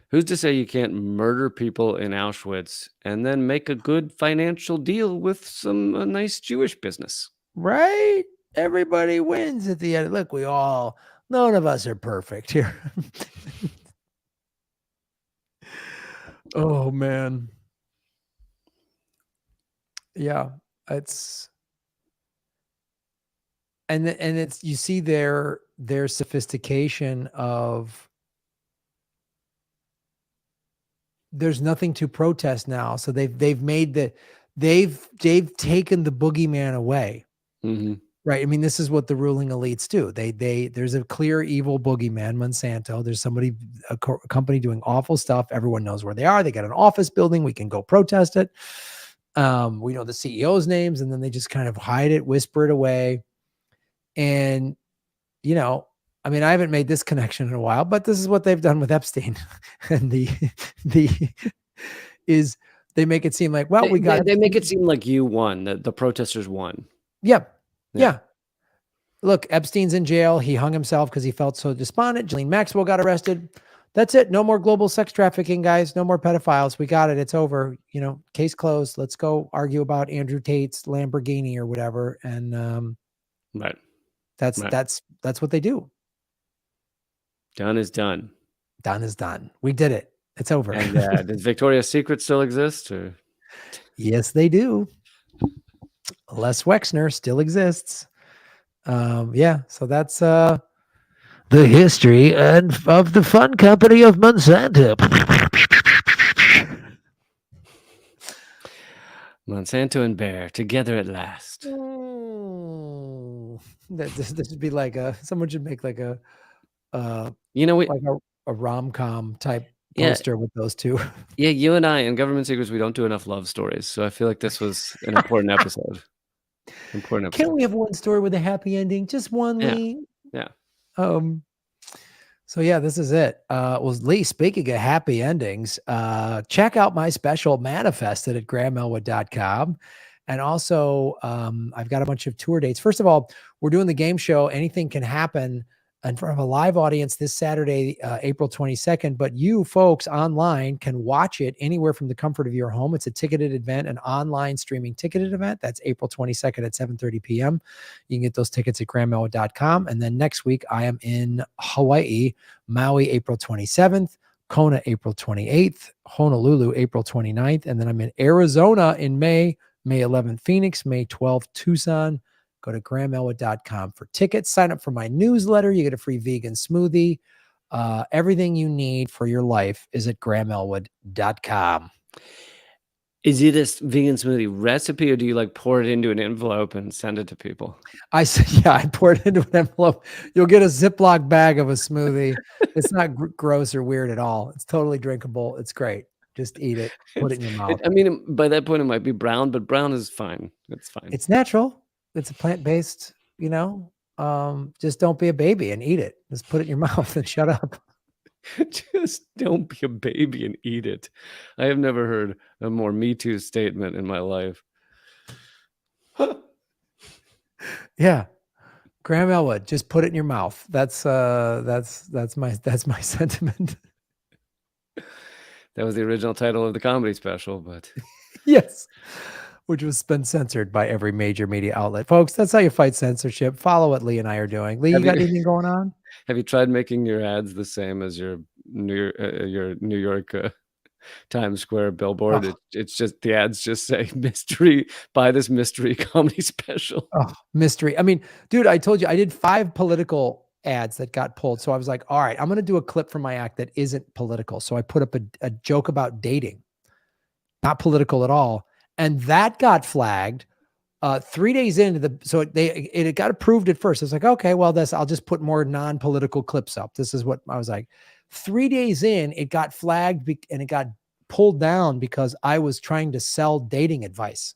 B: Who's to say you can't murder people in Auschwitz and then make a good financial deal with some nice Jewish business?
A: Right? Everybody wins at the end. Look, none of us are perfect here. Oh man. Yeah, it's and it's you see their sophistication of there's nothing to protest now. So they've made they've taken the boogeyman away.
B: Mm-hmm.
A: Right. I mean, this is what the ruling elites do. There's a clear evil boogeyman, Monsanto. There's a company doing awful stuff. Everyone knows where they are. They got an office building. We can go protest it. We know the CEO's names, and then they just kind of hide it, whisper it away. And, I mean, I haven't made this connection in a while, but this is what they've done with Epstein. And the is they make it seem like, well,
B: They make it seem like you won, that the protesters won.
A: Yep. Yeah. Look, Epstein's in jail. He hung himself because he felt so despondent. Ghislaine Maxwell got arrested. That's it. No more global sex trafficking, guys. No more pedophiles. We got it. It's over. Case closed. Let's go argue about Andrew Tate's Lamborghini or whatever. And
B: right.
A: That's what they do.
B: Done is done.
A: Done is done. We did it. It's over.
B: And does Victoria's Secret still exist? Or?
A: Yes, they do. Les Wexner still exists. So that's the history of the fun company of Monsanto.
B: Monsanto and Bayer together at last.
A: This would be like someone should make like a rom-com type poster with those two.
B: Yeah, you and I in Government Secrets, we don't do enough love stories, so I feel like this was an important episode.
A: Can't we have one story with a happy ending? Just one, Lee?
B: Yeah.
A: So yeah, this is it. Lee, speaking of happy endings, check out my special Manifested at GrahamElwood.com. And also, I've got a bunch of tour dates. First of all, we're doing the game show, Anything Can Happen, in front of a live audience this Saturday, April 22nd. But you folks online can watch it anywhere from the comfort of your home. It's a ticketed event, an online streaming ticketed event. That's April 22nd at 7:30 p.m. You can get those tickets at GrahamElwood.com. And then next week, I am in Hawaii, Maui, April 27th, Kona, April 28th, Honolulu, April 29th. And then I'm in Arizona in May 11th, Phoenix, May 12th, Tucson. Go to GrahamElwood.com for tickets. Sign up for my newsletter. You get a free vegan smoothie. Everything you need for your life is at GrahamElwood.com.
B: Is it a vegan smoothie recipe, or do you pour it into an envelope and send it to people?
A: I pour it into an envelope. You'll get a Ziploc bag of a smoothie. It's not gross or weird at all. It's totally drinkable. It's great. Just eat it. Put it in your mouth.
B: I mean, by that point, it might be brown, but brown is fine. It's fine.
A: It's natural. It's a plant-based, just don't be a baby and eat it. Just put it in your mouth and shut up.
B: Just don't be a baby and eat it. I have never heard a more Me Too statement in my life.
A: Yeah. Graham Elwood, just put it in your mouth. That's my sentiment.
B: That was the original title of the comedy special, but
A: yes. Which has been censored by every major media outlet. Folks, that's how you fight censorship. Follow what Lee and I are doing. Lee, you got anything going on?
B: Have you tried making your ads the same as your New York Times Square billboard? Oh. It's just the ads just say mystery, buy this mystery comedy special.
A: Oh, mystery. I mean, dude, I told you I did 5 political ads that got pulled. So I was like, all right, I'm going to do a clip from my act that isn't political. So I put up a joke about dating, not political at all. And that got flagged 3 days into it got approved at first. It's like, okay, well, I'll just put more non-political clips up. This is what I was like. 3 days in, it got flagged and it got pulled down because I was trying to sell dating advice.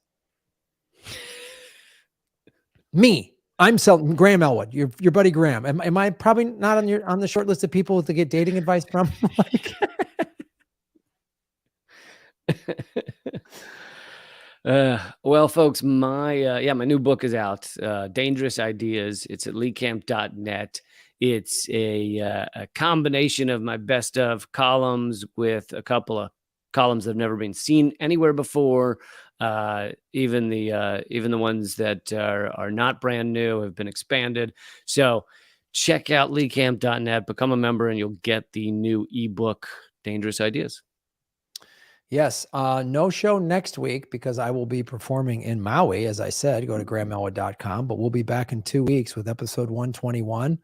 A: I'm selling Graham Elwood, your buddy Graham. Am I probably not on the short list of people to get dating advice from?
B: Well, folks, my new book is out. Dangerous Ideas. It's at leecamp.net. It's a combination of my best of columns with a couple of columns that have never been seen anywhere before. Even the ones that are not brand new have been expanded. So check out leecamp.net, become a member, and you'll get the new ebook, Dangerous Ideas.
A: Yes. No show next week because I will be performing in Maui, as I said. Go to grahamelwood.com, but we'll be back in 2 weeks with episode 121.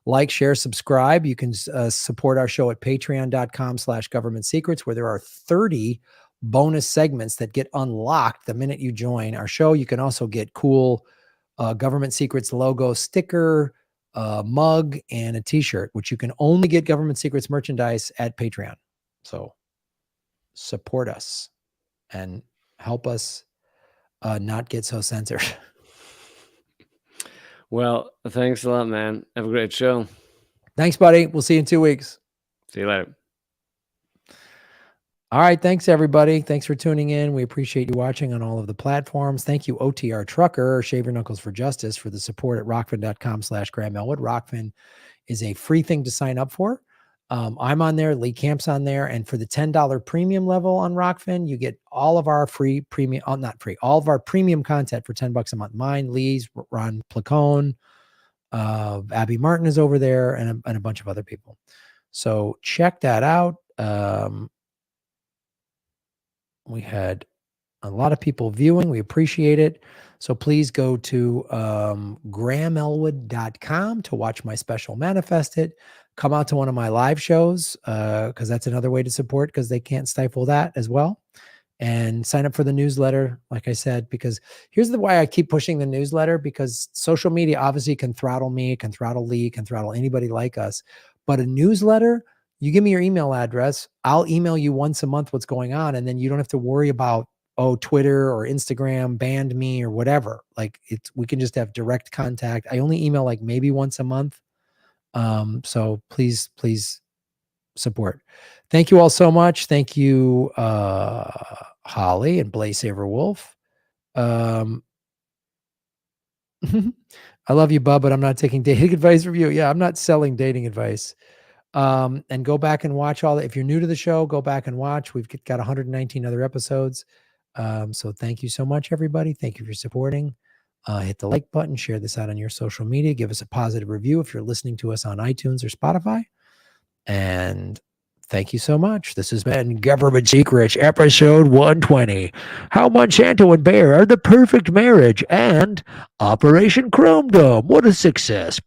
A: Like, share, subscribe. You can support our show at patreon.com/government secrets, where there are 30 bonus segments that get unlocked the minute you join our show. You can also get cool Government Secrets logo sticker, mug, and a t-shirt, which you can only get Government Secrets merchandise at Patreon. So support us and help us not get so censored.
B: Well, thanks a lot, man. Have a great show.
A: Thanks, buddy. We'll see you in 2 weeks.
B: See you later.
A: All right. Thanks, everybody. Thanks for tuning in. We appreciate you watching on all of the platforms. Thank you, OTR Trucker, Shave Your Knuckles for Justice, for the support at rockfin.com/GrahamElwood. Rockfin is a free thing to sign up for. I'm on there, Lee Camp's on there. And for the $10 premium level on Rockfin, you get all of our free premium, not free, all of our premium content for $10 a month. Mine, Lee's, Ron Placone, Abby Martin is over there, and a bunch of other people. So check that out. We had a lot of people viewing. We appreciate it. So please go to grahamelwood.com to watch my special Manifest It. Come out to one of my live shows because that's another way to support, because they can't stifle that as well. And sign up for the newsletter, like I said, because here's why I keep pushing the newsletter, because social media obviously can throttle me, can throttle Lee, can throttle anybody like us. But a newsletter, you give me your email address, I'll email you once a month what's going on. And then you don't have to worry about, Twitter or Instagram banned me or whatever. Like we can just have direct contact. I only email like maybe once a month. So please support. Thank you all so much. Thank you, Holly and Blaze Saver Wolf. I love you, bub, but I'm not taking dating advice from you. Yeah, I'm not selling dating advice. And go back and watch all that. If you're new to the show, go back and watch. We've got 119 other episodes. So thank you so much, everybody. Thank you for supporting. Hit the like button, share this out on your social media, give us a positive review if you're listening to us on iTunes or Spotify. And thank you so much. This has been Government Secrets, episode 120. How Monsanto and Bayer are the perfect marriage, and Operation Chrome Dome. What a success.